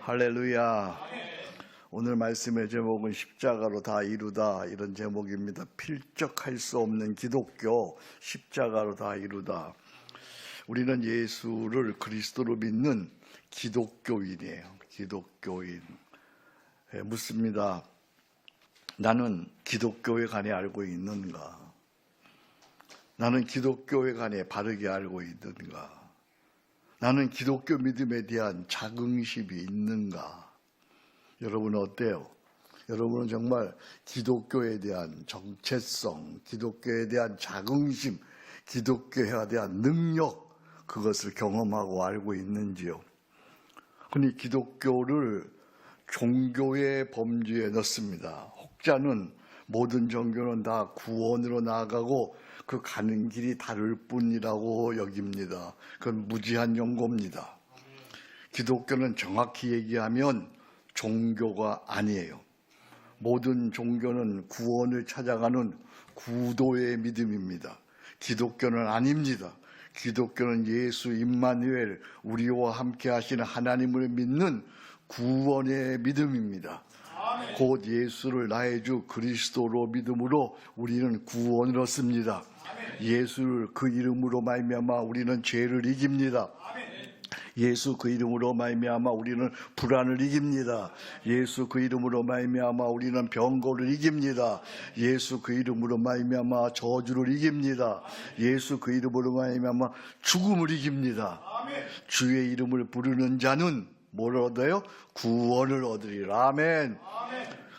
할렐루야. 오늘 말씀의 제목은 십자가로 다 이루다, 이런 제목입니다. 필적할 수 없는 기독교, 십자가로 다 이루다. 우리는 예수를 그리스도로 믿는 기독교인이에요. 기독교인. 묻습니다. 나는 기독교에 관해 알고 있는가? 나는 기독교에 관해 바르게 알고 있는가? 나는 기독교 믿음에 대한 자긍심이 있는가? 여러분은 어때요? 여러분은 정말 기독교에 대한 정체성, 기독교에 대한 자긍심, 기독교에 대한 능력, 그것을 경험하고 알고 있는지요? 근데 기독교를 종교의 범주에 넣습니다. 혹자는 모든 종교는 다 구원으로 나아가고 그 가는 길이 다를 뿐이라고 여깁니다. 그건 무지한 용고입니다. 기독교는 정확히 얘기하면 종교가 아니에요. 모든 종교는 구원을 찾아가는 구도의 믿음입니다. 기독교는 아닙니다. 기독교는 예수 임마누엘, 우리와 함께 하시는 하나님을 믿는 구원의 믿음입니다. 곧 예수를 나의 주 그리스도로 믿음으로 우리는 구원을 얻습니다. 예수를 그 이름으로 말미암아 우리는 죄를 이깁니다. 예수 그 이름으로 말미암아 우리는 불안을 이깁니다. 예수 그 이름으로 말미암아 우리는 병고를 이깁니다. 예수 그 이름으로 말미암아 저주를 이깁니다. 예수 그 이름으로 말미암아 죽음을 이깁니다. 주의 이름을 부르는 자는 뭘 얻어요? 구원을 얻으리라. 아멘.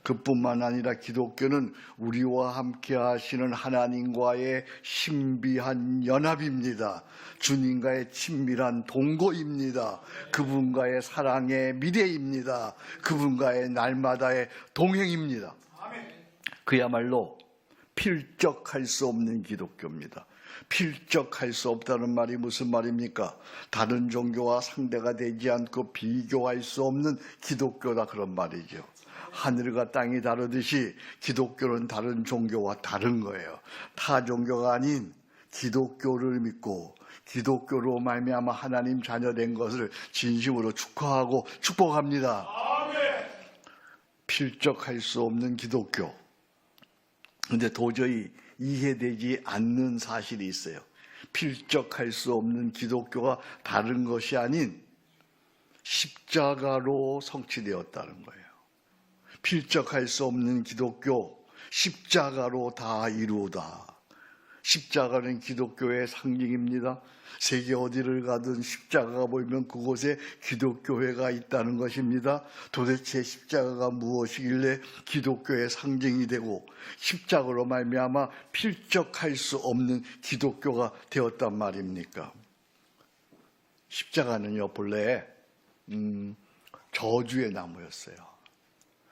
그뿐만 아니라 기독교는 우리와 함께 하시는 하나님과의 신비한 연합입니다. 주님과의 친밀한 동거입니다. 그분과의 사랑의 미래입니다. 그분과의 날마다의 동행입니다. 그야말로 필적할 수 없는 기독교입니다. 필적할 수 없다는 말이 무슨 말입니까? 다른 종교와 상대가 되지 않고 비교할 수 없는 기독교다, 그런 말이죠. 하늘과 땅이 다르듯이 기독교는 다른 종교와 다른 거예요. 타 종교가 아닌 기독교를 믿고 기독교로 말미암아 하나님 자녀된 것을 진심으로 축하하고 축복합니다. 필적할 수 없는 기독교. 근데 도저히 이해되지 않는 사실이 있어요. 필적할 수 없는 기독교가 다른 것이 아닌 십자가로 성취되었다는 거예요. 필적할 수 없는 기독교, 십자가로 다 이루다. 십자가는 기독교의 상징입니다. 세계 어디를 가든 십자가가 보이면 그곳에 기독교회가 있다는 것입니다. 도대체 십자가가 무엇이길래 기독교의 상징이 되고 십자가로 말미암아 필적할 수 없는 기독교가 되었단 말입니까? 십자가는요, 본래 저주의 나무였어요.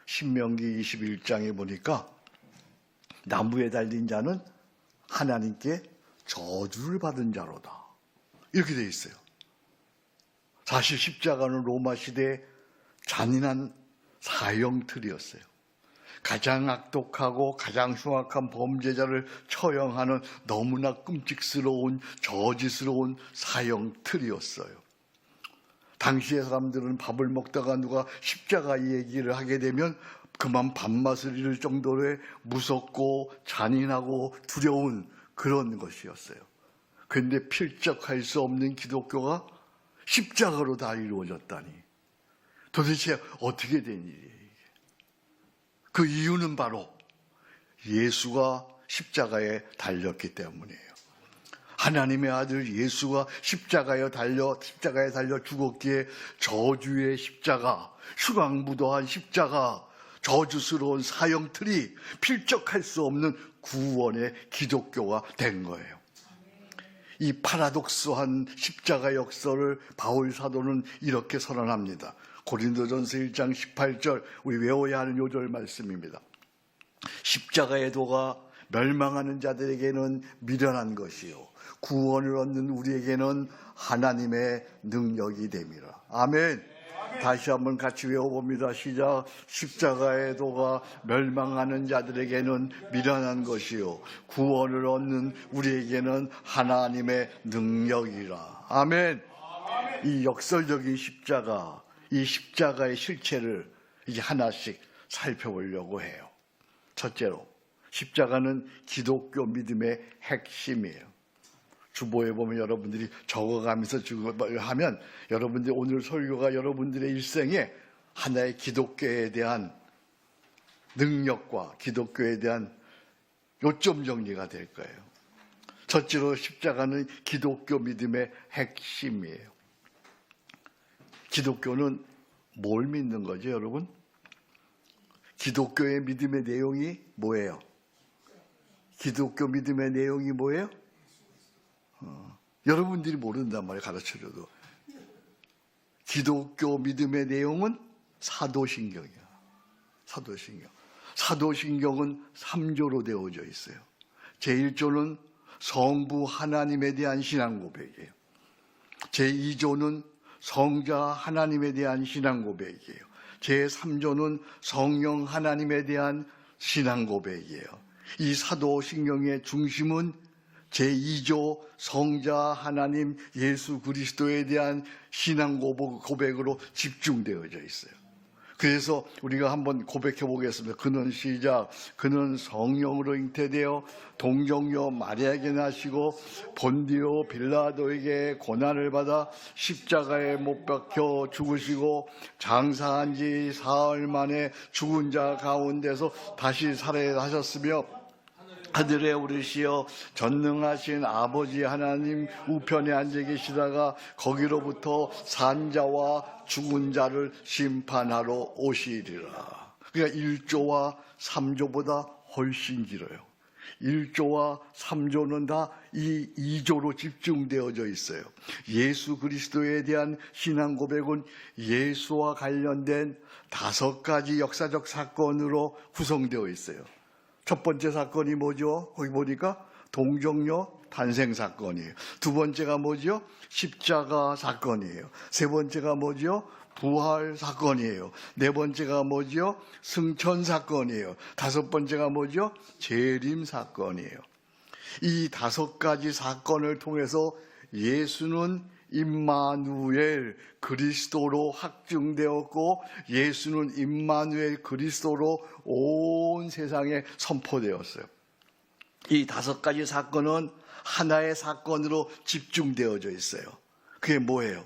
신명기 21장에 보니까 나무에 달린 자는 하나님께 저주를 받은 자로다, 이렇게 되어 있어요. 사실 십자가는 로마 시대의 잔인한 사형틀이었어요. 가장 악독하고 가장 흉악한 범죄자를 처형하는 너무나 끔찍스러운 저지스러운 사형틀이었어요. 당시의 사람들은 밥을 먹다가 누가 십자가 얘기를 하게 되면 그만 밥맛을 잃을 정도로 무섭고 잔인하고 두려운 그런 것이었어요. 그런데 필적할 수 없는 기독교가 십자가로 다 이루어졌다니, 도대체 어떻게 된 일이에요? 그 이유는 바로 예수가 십자가에 달렸기 때문이에요. 하나님의 아들 예수가 십자가에 달려 죽었기에 저주의 십자가, 흉악무도한 십자가, 저주스러운 사형틀이 필적할 수 없는 구원의 기독교가 된 거예요. 이 파라독스한 십자가 역사를 바울 사도는 이렇게 선언합니다. 고린도전서 1장 18절, 우리 외워야 하는 요절 말씀입니다. 십자가의 도가 멸망하는 자들에게는 미련한 것이요 구원을 얻는 우리에게는 하나님의 능력이 됨이라. 아멘. 다시 한번 같이 외워봅니다. 시작. 십자가의 도가 멸망하는 자들에게는 미련한 것이요 구원을 얻는 우리에게는 하나님의 능력이라. 아멘. 이 역설적인 십자가, 이 십자가의 실체를 이제 하나씩 살펴보려고 해요. 첫째로, 십자가는 기독교 믿음의 핵심이에요. 주보에 보면 여러분들이 적어가면서 하면 여러분들 오늘 설교가 여러분들의 일생에 하나의 기독교에 대한 능력과 기독교에 대한 요점 정리가 될 거예요. 첫째로 십자가는 기독교 믿음의 핵심이에요. 기독교는 뭘 믿는 거죠, 여러분? 기독교의 믿음의 내용이 뭐예요? 기독교 믿음의 내용이 뭐예요? 여러분들이 모른단 말이에요, 가르쳐줘도. 기독교 믿음의 내용은 사도신경이야. 사도신경. 사도신경은 3조로 되어져 있어요. 제1조는 성부 하나님에 대한 신앙 고백이에요. 제2조는 성자 하나님에 대한 신앙 고백이에요. 제3조는 성령 하나님에 대한 신앙 고백이에요. 이 사도신경의 중심은 제2조 성자 하나님 예수 그리스도에 대한 신앙 고백으로 집중되어져 있어요. 그래서 우리가 한번 고백해 보겠습니다. 그는 시작, 그는 성령으로 잉태되어 동정녀 마리아에게 나시고 본디오 빌라도에게 고난을 받아 십자가에 못 박혀 죽으시고 장사한 지 사흘 만에 죽은 자 가운데서 다시 살아나셨으며 하늘에 오르시어 전능하신 아버지 하나님 우편에 앉아 계시다가 거기로부터 산자와 죽은 자를 심판하러 오시리라. 그러니까 1조와 3조보다 훨씬 길어요. 1조와 3조는 다 이 2조로 집중되어져 있어요. 예수 그리스도에 대한 신앙 고백은 예수와 관련된 5가지 역사적 사건으로 구성되어 있어요. 첫 번째 사건이 뭐죠? 거기 보니까 동정녀 탄생 사건이에요. 두 번째가 뭐죠? 십자가 사건이에요. 세 번째가 뭐죠? 부활 사건이에요. 네 번째가 뭐죠? 승천 사건이에요. 다섯 번째가 뭐죠? 재림 사건이에요. 이 5가지 사건을 통해서 예수는 임마누엘 그리스도로 확증되었고 예수는 임마누엘 그리스도로 온 세상에 선포되었어요. 이 5가지 사건은 하나의 사건으로 집중되어져 있어요. 그게 뭐예요?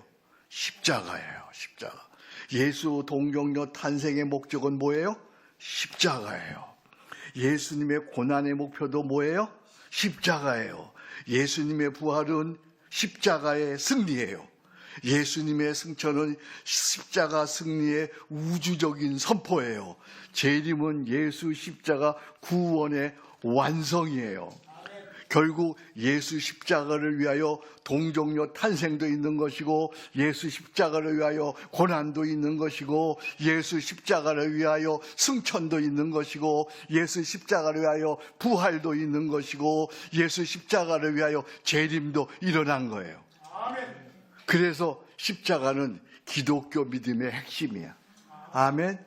십자가예요. 십자가. 예수 동정녀 탄생의 목적은 뭐예요? 십자가예요. 예수님의 고난의 목표도 뭐예요? 십자가예요. 예수님의 부활은 십자가의 승리예요. 예수님의 승천은 십자가 승리의 우주적인 선포예요. 재림은 예수 십자가 구원의 완성이에요. 결국 예수 십자가를 위하여 동정녀 탄생도 있는 것이고 예수 십자가를 위하여 고난도 있는 것이고 예수 십자가를 위하여 승천도 있는 것이고 예수 십자가를 위하여 부활도 있는 것이고 예수 십자가를 위하여 재림도 일어난 거예요. 그래서 십자가는 기독교 믿음의 핵심이야. 아멘.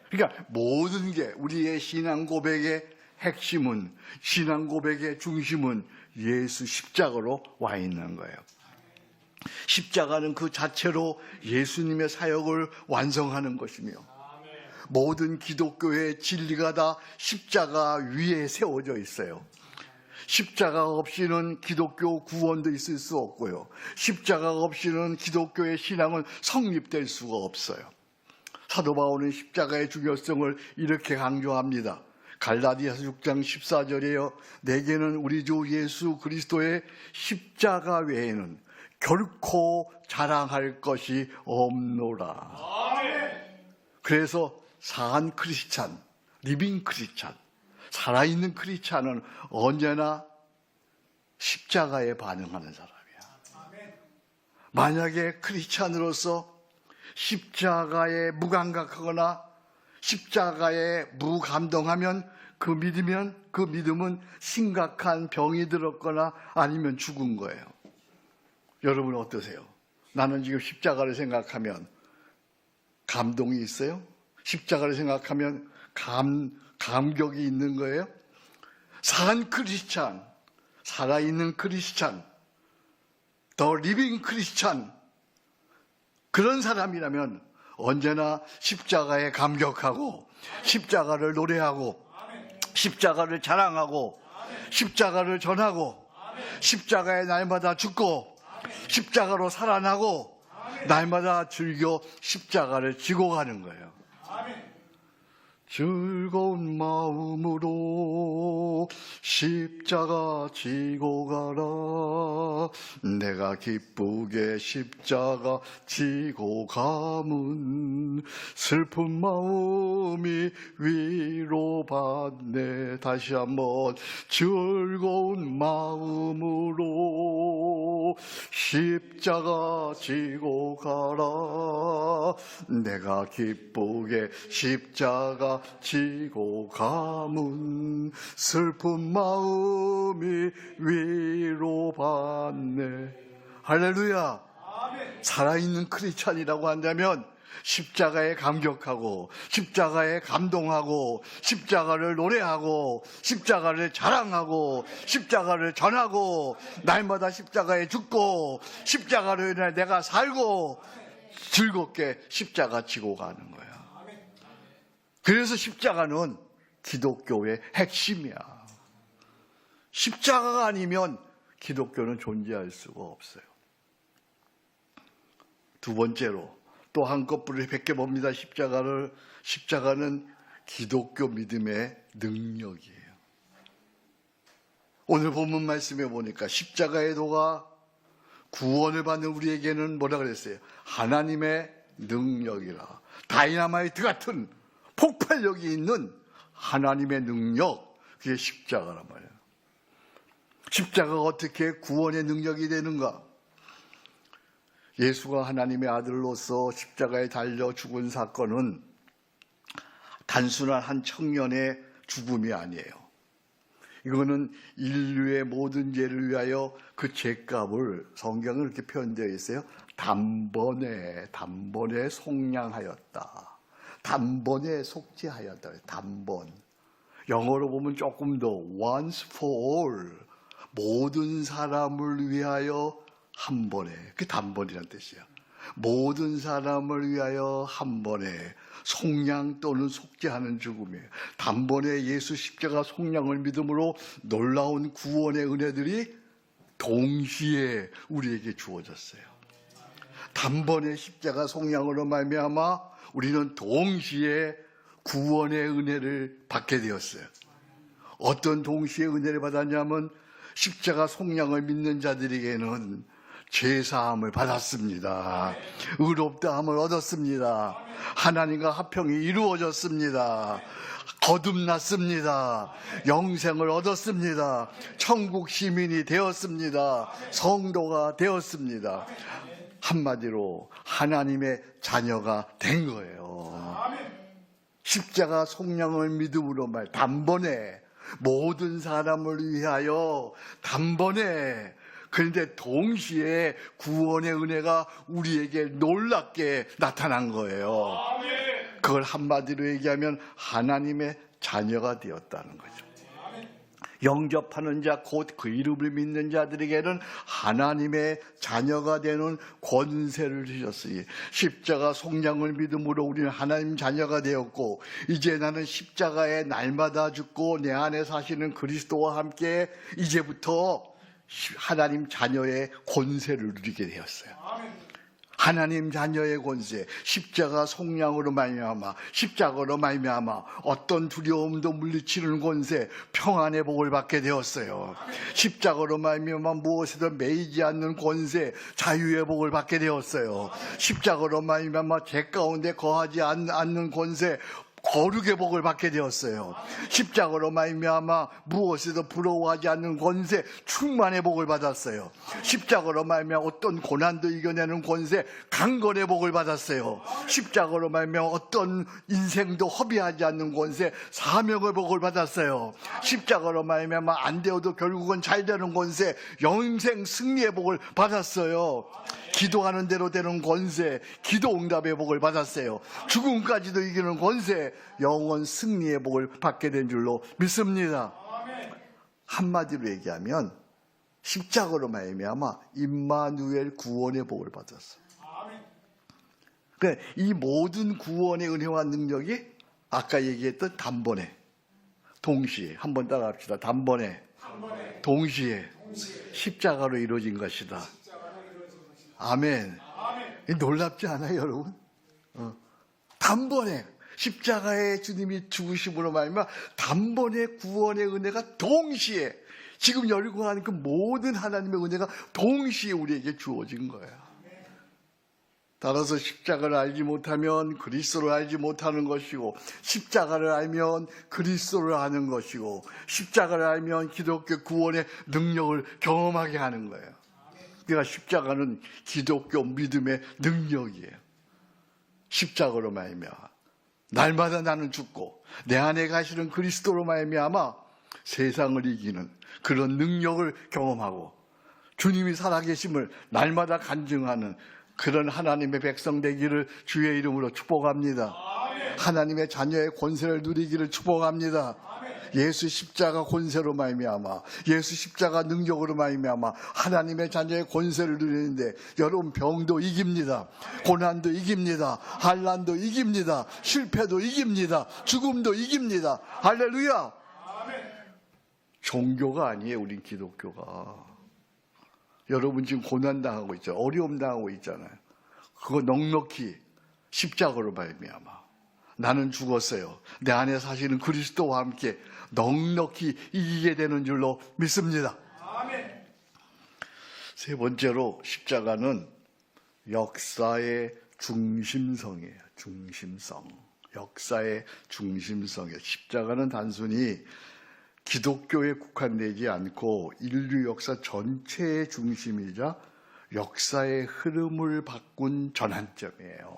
그러니까 모든 게 우리의 신앙 고백의 핵심은, 신앙 고백의 중심은 예수 십자가로 와 있는 거예요. 십자가는 그 자체로 예수님의 사역을 완성하는 것이며 모든 기독교의 진리가 다 십자가 위에 세워져 있어요. 십자가 없이는 기독교 구원도 있을 수 없고요. 십자가 없이는 기독교의 신앙은 성립될 수가 없어요. 사도 바울은 십자가의 중요성을 이렇게 강조합니다. 갈라디아서 6장 14절에요. 내게는 우리 주 예수 그리스도의 십자가 외에는 결코 자랑할 것이 없노라. 그래서 산 크리스찬, 리빙 크리스찬, 살아있는 크리스찬은 언제나 십자가에 반응하는 사람이야. 만약에 크리스찬으로서 십자가에 무감각하거나 십자가에 무감동하면 그 믿음은 심각한 병이 들었거나 아니면 죽은 거예요. 여러분 어떠세요? 나는 지금 십자가를 생각하면 감동이 있어요? 십자가를 생각하면 감격이 있는 거예요? 산 크리스찬, 살아있는 크리스찬, 더 리빙 크리스찬, 그런 사람이라면 언제나 십자가에 감격하고 십자가를 노래하고 십자가를 자랑하고 십자가를 전하고 십자가에 날마다 죽고 십자가로 살아나고 날마다 즐겨 십자가를 지고 가는 거예요. 즐거운 마음으로 십자가 지고 가라. 내가 기쁘게 십자가 지고 가면 슬픈 마음이 위로받네. 다시 한번 즐거운 마음으로 십자가 지고 가라. 내가 기쁘게 십자가 지고 가문 슬픈 마음이 위로받네. 할렐루야. 살아있는 크리스찬이라고 한다면 십자가에 감격하고 십자가에 감동하고 십자가를 노래하고 십자가를 자랑하고 십자가를 전하고 날마다 십자가에 죽고 십자가로 인해 내가 살고 즐겁게 십자가 지고 가는 거야. 그래서 십자가는 기독교의 핵심이야. 십자가가 아니면 기독교는 존재할 수가 없어요. 두 번째로 또 한꺼풀이 베껴봅니다. 십자가는 기독교 믿음의 능력이에요. 오늘 본문 말씀에 보니까 십자가의 도가 구원을 받는 우리에게는 뭐라 그랬어요? 하나님의 능력이라. 다이너마이트 같은 폭발력이 있는 하나님의 능력, 그게 십자가란 말이에요. 십자가가 어떻게 구원의 능력이 되는가? 예수가 하나님의 아들로서 십자가에 달려 죽은 사건은 단순한 한 청년의 죽음이 아니에요. 이거는 인류의 모든 죄를 위하여 그 죄값을 성경은 이렇게 표현되어 있어요. 단번에 속량하였다. 단번에 속죄하였다. 단번. 영어로 보면 조금 더 once for all. 모든 사람을 위하여 한 번에. 그게 단번이라는 뜻이야. 모든 사람을 위하여 한 번에 속량 또는 속죄하는 죽음이에요. 단번에 예수 십자가 속량을 믿음으로 놀라운 구원의 은혜들이 동시에 우리에게 주어졌어요. 단번에 십자가 속량으로 말미암아 우리는 동시에 구원의 은혜를 받게 되었어요. 어떤 동시에 은혜를 받았냐면 십자가 속량을 믿는 자들에게는 죄사함을 받았습니다. 의롭다함을 얻었습니다. 하나님과 화평이 이루어졌습니다. 거듭났습니다. 영생을 얻었습니다. 천국 시민이 되었습니다. 성도가 되었습니다. 한마디로 하나님의 자녀가 된 거예요. 십자가 속량을 믿음으로 단번에 모든 사람을 위하여 단번에, 그런데 동시에 구원의 은혜가 우리에게 놀랍게 나타난 거예요. 그걸 한마디로 얘기하면 하나님의 자녀가 되었다는 거죠. 영접하는 자, 곧 그 이름을 믿는 자들에게는 하나님의 자녀가 되는 권세를 주셨으니 십자가 속량을 믿음으로 우리는 하나님 자녀가 되었고, 이제 나는 십자가에 날마다 죽고 내 안에 사시는 그리스도와 함께 이제부터 하나님 자녀의 권세를 누리게 되었어요. 하나님 자녀의 권세, 십자가 속량으로 말미암아, 십자가로 말미암아 어떤 두려움도 물리치는 권세, 평안의 복을 받게 되었어요. 십자가로 말미암아 무엇에도 매이지 않는 권세, 자유의 복을 받게 되었어요. 십자가로 말미암아 죄 가운데 거하지 않는 권세, 거룩의 복을 받게 되었어요. 십자가로 말미암아 무엇에도 부러워하지 않는 권세, 충만의 복을 받았어요. 십자가로 말미암아 어떤 고난도 이겨내는 권세, 강건의 복을 받았어요. 십자가로 말미암아 어떤 인생도 허비하지 않는 권세, 사명의 복을 받았어요. 십자가로 말미암아 안 되어도 결국은 잘 되는 권세, 영생 승리의 복을 받았어요. 기도하는 대로 되는 권세, 기도 응답의 복을 받았어요. 죽음까지도 이기는 권세, 영원 승리의 복을 받게 된 줄로 믿습니다. 한마디로 얘기하면 십자가로 말미암아 임마누엘 구원의 복을 받았어요. 그러니까 이 모든 구원의 은혜와 능력이 아까 얘기했던 단번에, 동시에, 한번 따라합시다. 단번에, 동시에 십자가로 이루어진 것이다. 아멘. 놀랍지 않아요, 여러분? 단번에 십자가의 주님이 죽으심으로 말미암아 단번에 구원의 은혜가 동시에, 지금 열고 하는 그 모든 하나님의 은혜가 동시에 우리에게 주어진 거예요. 따라서 십자가를 알지 못하면 그리스도를 알지 못하는 것이고, 십자가를 알면 그리스도를 아는 것이고, 십자가를 알면 기독교 구원의 능력을 경험하게 하는 거예요. 그러니까 십자가는 기독교 믿음의 능력이에요. 십자가로 말미암아 날마다 나는 죽고 내 안에 가시는 그리스도로 말미암아 세상을 이기는 그런 능력을 경험하고 주님이 살아계심을 날마다 간증하는 그런 하나님의 백성 되기를 주의 이름으로 축복합니다. 하나님의 자녀의 권세를 누리기를 축복합니다. 예수 십자가 권세로 말미암아, 예수 십자가 능력으로 말미암아 하나님의 자녀의 권세를 누리는데, 여러분 병도 이깁니다. 고난도 이깁니다. 환난도 이깁니다. 실패도 이깁니다. 죽음도 이깁니다. 할렐루야. 종교가 아니에요, 우린 기독교가. 여러분 지금 고난당하고 있죠. 어려움 당하고 있잖아요. 그거 넉넉히 십자가로 말미암아 나는 죽었어요. 내 안에 사시는 그리스도와 함께 넉넉히 이기게 되는 줄로 믿습니다. 아멘. 세 번째로 십자가는 역사의 중심성이에요. 중심성. 역사의 중심성이에요. 십자가는 단순히 기독교에 국한되지 않고 인류 역사 전체의 중심이자 역사의 흐름을 바꾼 전환점이에요.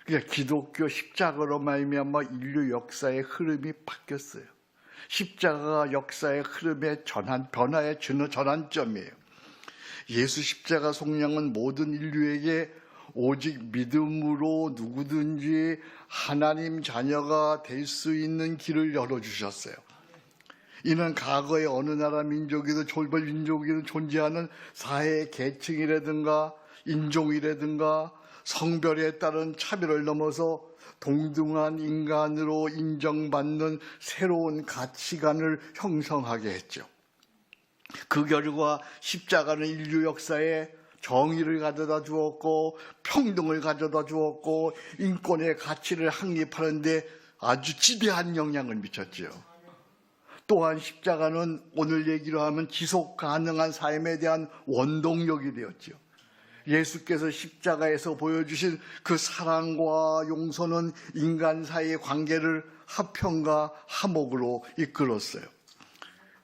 그러니까 기독교 십자가로 말미암아 인류 역사의 흐름이 바뀌었어요. 십자가가 역사의 흐름의 변화의 전환점이에요. 예수 십자가 속량은 모든 인류에게 오직 믿음으로 누구든지 하나님 자녀가 될 수 있는 길을 열어주셨어요. 이는 과거의 어느 나라 민족이든 졸벌 민족이든 존재하는 사회 계층이라든가 인종이라든가 성별에 따른 차별을 넘어서 동등한 인간으로 인정받는 새로운 가치관을 형성하게 했죠. 그 결과 십자가는 인류 역사에 정의를 가져다 주었고, 평등을 가져다 주었고, 인권의 가치를 확립하는 데 아주 지대한 영향을 미쳤죠. 또한 십자가는 오늘 얘기로 하면 지속 가능한 삶에 대한 원동력이 되었죠. 예수께서 십자가에서 보여주신 그 사랑과 용서는 인간 사이의 관계를 화평과 화목으로 이끌었어요.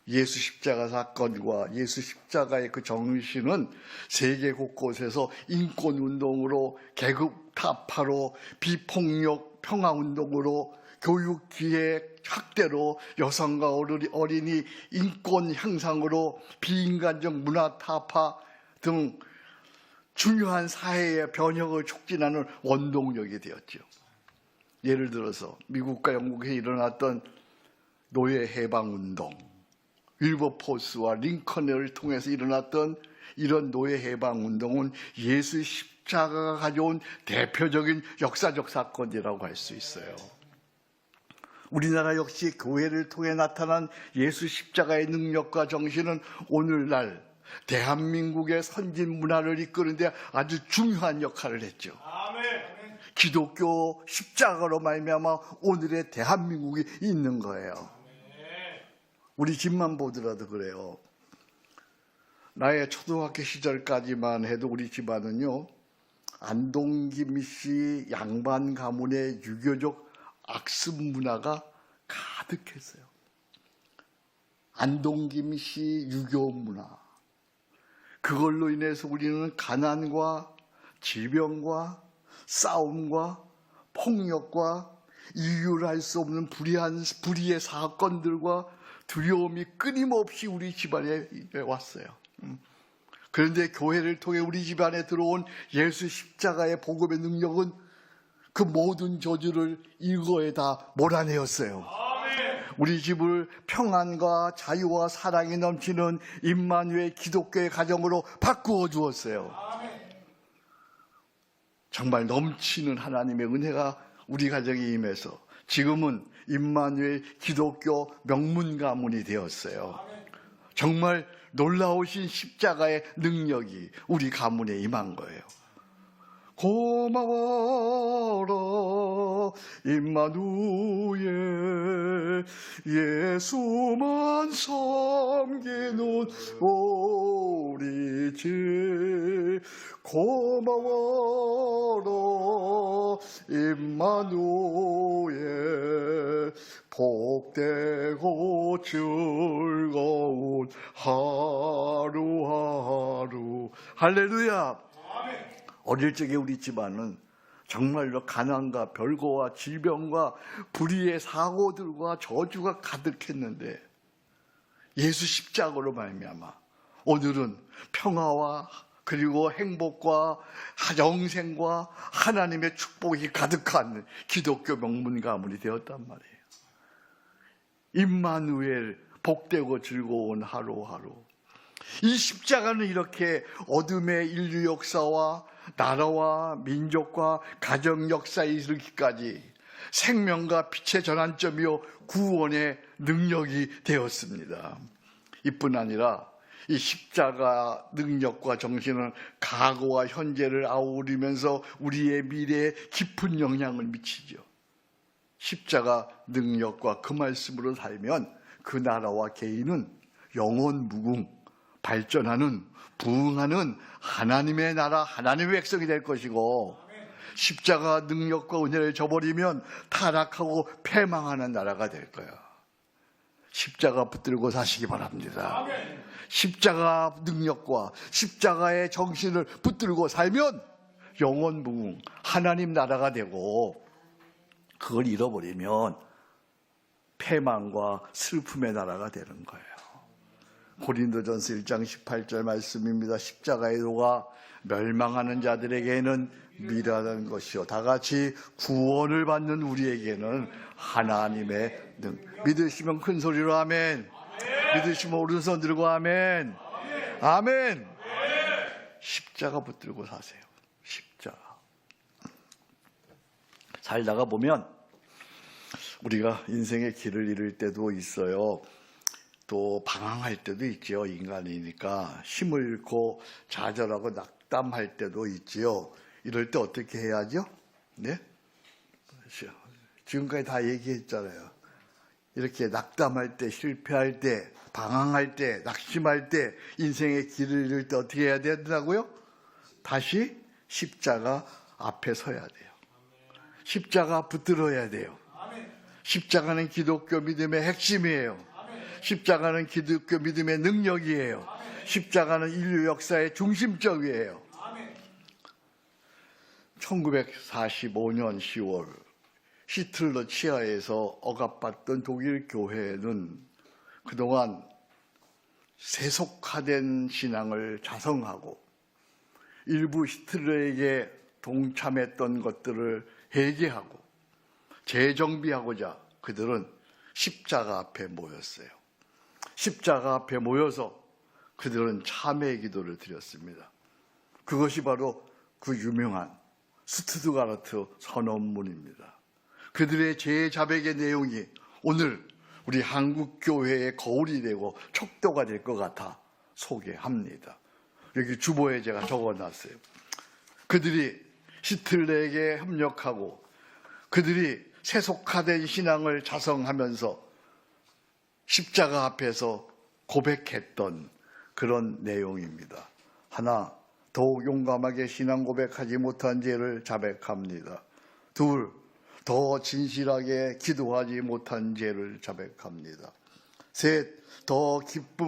예수 십자가 사건과 예수 십자가의 그 정신은 세계 곳곳에서 인권운동으로, 계급 타파로, 비폭력 평화운동으로, 교육 기획 확대로, 여성과 어린이 인권 향상으로, 비인간적 문화 타파 등 중요한 사회의 변혁을 촉진하는 원동력이 되었죠. 예를 들어서 미국과 영국에 일어났던 노예 해방운동, 윌버포스와 링컨을 통해서 일어났던 이런 노예 해방운동은 예수 십자가가 가져온 대표적인 역사적 사건이라고 할 수 있어요. 우리나라 역시 교회를 통해 나타난 예수 십자가의 능력과 정신은 오늘날 대한민국의 선진 문화를 이끄는 데 아주 중요한 역할을 했죠. 아멘. 기독교 십자가로 말미암아 오늘의 대한민국이 있는 거예요. 우리 집만 보더라도 그래요. 나의 초등학교 시절까지만 해도 우리 집안은요, 안동김 씨 양반 가문의 유교적 악습 문화가 가득했어요. 안동김 씨 유교 문화. 그걸로 인해서 우리는 가난과 질병과 싸움과 폭력과 이유를 알 수 없는 불의의 사건들과 두려움이 끊임없이 우리 집안에 왔어요. 그런데 교회를 통해 우리 집안에 들어온 예수 십자가의 복음의 능력은 그 모든 저주를 일거에 다 몰아내었어요. 우리 집을 평안과 자유와 사랑이 넘치는 임마누엘 기독교의 가정으로 바꾸어 주었어요. 정말 넘치는 하나님의 은혜가 우리 가정에 임해서 지금은 임마누엘 기독교 명문 가문이 되었어요. 정말 놀라우신 십자가의 능력이 우리 가문에 임한 거예요. 고마워라 임마누엘 예수만 섬기는 우리 집 고마워라 임마누엘 복되고 즐거운 하루하루 할렐루야. 어릴 적에 우리 집안은 정말로 가난과 별거와 질병과 불의의 사고들과 저주가 가득했는데 예수 십자가로 말미암아 오늘은 평화와 그리고 행복과 영생과 하나님의 축복이 가득한 기독교 명문 가문이 되었단 말이에요. 임마누엘 복되고 즐거운 하루하루. 이 십자가는 이렇게 어둠의 인류 역사와 나라와 민족과 가정 역사에 이르기까지 생명과 빛의 전환점이요 구원의 능력이 되었습니다. 이뿐 아니라 이 십자가 능력과 정신은 과거와 현재를 아우르면서 우리의 미래에 깊은 영향을 미치죠. 십자가 능력과 그 말씀으로 살면 그 나라와 개인은 영원 무궁 발전하는 부흥하는 하나님의 나라 하나님의 백성이 될 것이고 십자가 능력과 은혜를 저버리면 타락하고 패망하는 나라가 될 거예요. 십자가 붙들고 사시기 바랍니다. 십자가 능력과 십자가의 정신을 붙들고 살면 영원 무궁 하나님 나라가 되고 그걸 잃어버리면 패망과 슬픔의 나라가 되는 거예요. 고린도전서 1장 18절 말씀입니다. 십자가의 도가 멸망하는 자들에게는 미련한 것이요 다 같이 구원을 받는 우리에게는 하나님의 능. 믿으시면 큰 소리로 아멘. 믿으시면 오른손 들고 아멘. 아멘. 십자가 붙들고 사세요. 십자가. 살다가 보면 우리가 인생의 길을 잃을 때도 있어요. 또 방황할 때도 있지요. 인간이니까 힘을 잃고 좌절하고 낙담할 때도 있지요. 이럴 때 어떻게 해야죠? 네? 지금까지 다 얘기했잖아요. 이렇게 낙담할 때, 실패할 때, 방황할 때, 낙심할 때, 인생의 길을 잃을 때 어떻게 해야 된다고요? 다시 십자가 앞에 서야 돼요. 십자가 붙들어야 돼요. 십자가는 기독교 믿음의 핵심이에요. 십자가는 기독교 믿음의 능력이에요. 십자가는 인류 역사의 중심적이에요. 1945년 10월 히틀러 치하에서 억압받던 독일 교회는 그동안 세속화된 신앙을 자성하고 일부 히틀러에게 동참했던 것들을 해제하고 재정비하고자 그들은 십자가 앞에 모였어요. 십자가 앞에 모여서 그들은 참회 기도를 드렸습니다. 그것이 바로 그 유명한 스투트가르트 선언문입니다. 그들의 제자백의 내용이 오늘 우리 한국교회의 거울이 되고 척도가 될 것 같아 소개합니다. 여기 주보에 제가 적어놨어요. 그들이 히틀러에게 협력하고 그들이 세속화된 신앙을 자성하면서 십자가 앞에서 고백했던 그런 내용입니다. 하나, 더욱 용감하게 신앙 고백하지 못한 죄를 자백합니다. 둘, 더 진실하게 기도하지 못한 죄를 자백합니다. 셋, 더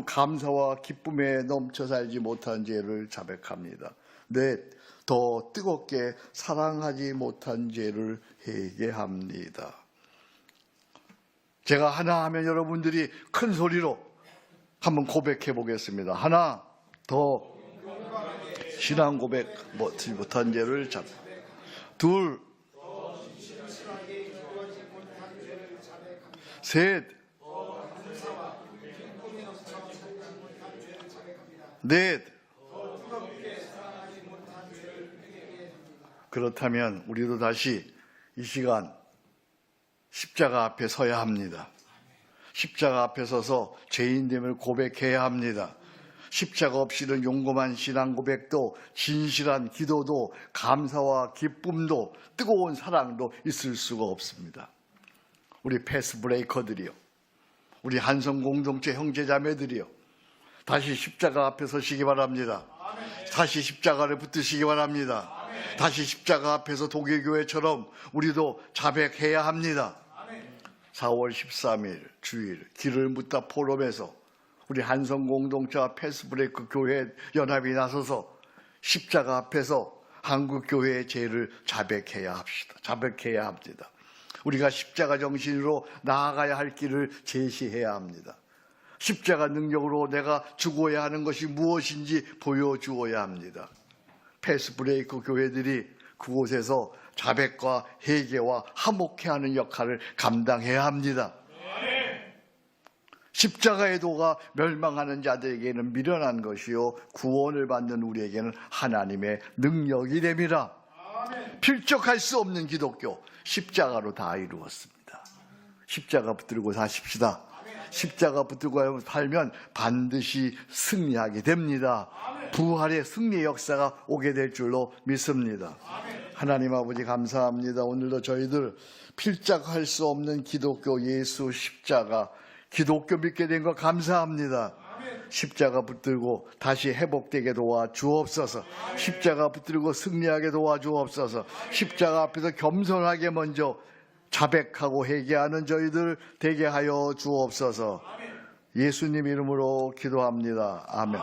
감사와 기쁨에 넘쳐 살지 못한 죄를 자백합니다. 넷, 더 뜨겁게 사랑하지 못한 죄를 회개합니다. 제가 하나 하면 여러분들이 큰 소리로 한번 고백해 보겠습니다. 하나, 더 신앙 고백 못한 죄를 둘, 셋, 넷, 그렇다면 우리도 다시 이 시간 십자가 앞에 서야 합니다. 십자가 앞에 서서 죄인됨을 고백해야 합니다. 십자가 없이는 용감한 신앙 고백도, 진실한 기도도, 감사와 기쁨도, 뜨거운 사랑도 있을 수가 없습니다. 우리 패스 브레이커들이요, 우리 한성 공동체 형제자매들이요, 다시 십자가 앞에 서시기 바랍니다. 다시 십자가를 붙드시기 바랍니다. 다시 십자가 앞에서 독일교회처럼 우리도 자백해야 합니다. 4월 13일 주일 길을 묻다 포럼에서 우리 한성 공동체와 패스브레이크 교회 연합이 나서서 십자가 앞에서 한국 교회의 죄를 자백해야 합시다. 자백해야 합니다. 우리가 십자가 정신으로 나아가야 할 길을 제시해야 합니다. 십자가 능력으로 내가 죽어야 하는 것이 무엇인지 보여주어야 합니다. 패스브레이크 교회들이 그곳에서 자백과 회개와 화목해하는 역할을 감당해야 합니다. 십자가의 도가 멸망하는 자들에게는 미련한 것이요, 구원을 받는 우리에게는 하나님의 능력이 됩니다. 필적할 수 없는 기독교, 십자가로 다 이루었습니다. 십자가 붙들고 사십시다. 십자가 붙들고 살면 반드시 승리하게 됩니다. 부활의 승리의 역사가 오게 될 줄로 믿습니다. 하나님 아버지 감사합니다. 오늘도 저희들 필적할 수 없는 기독교 예수 십자가, 기독교 믿게 된 거 감사합니다. 십자가 붙들고 다시 회복되게 도와주옵소서. 십자가 붙들고 승리하게 도와주옵소서. 십자가 앞에서 겸손하게 먼저 자백하고 회개하는 저희들 되게 하여 주옵소서. 예수님 이름으로 기도합니다. 아멘.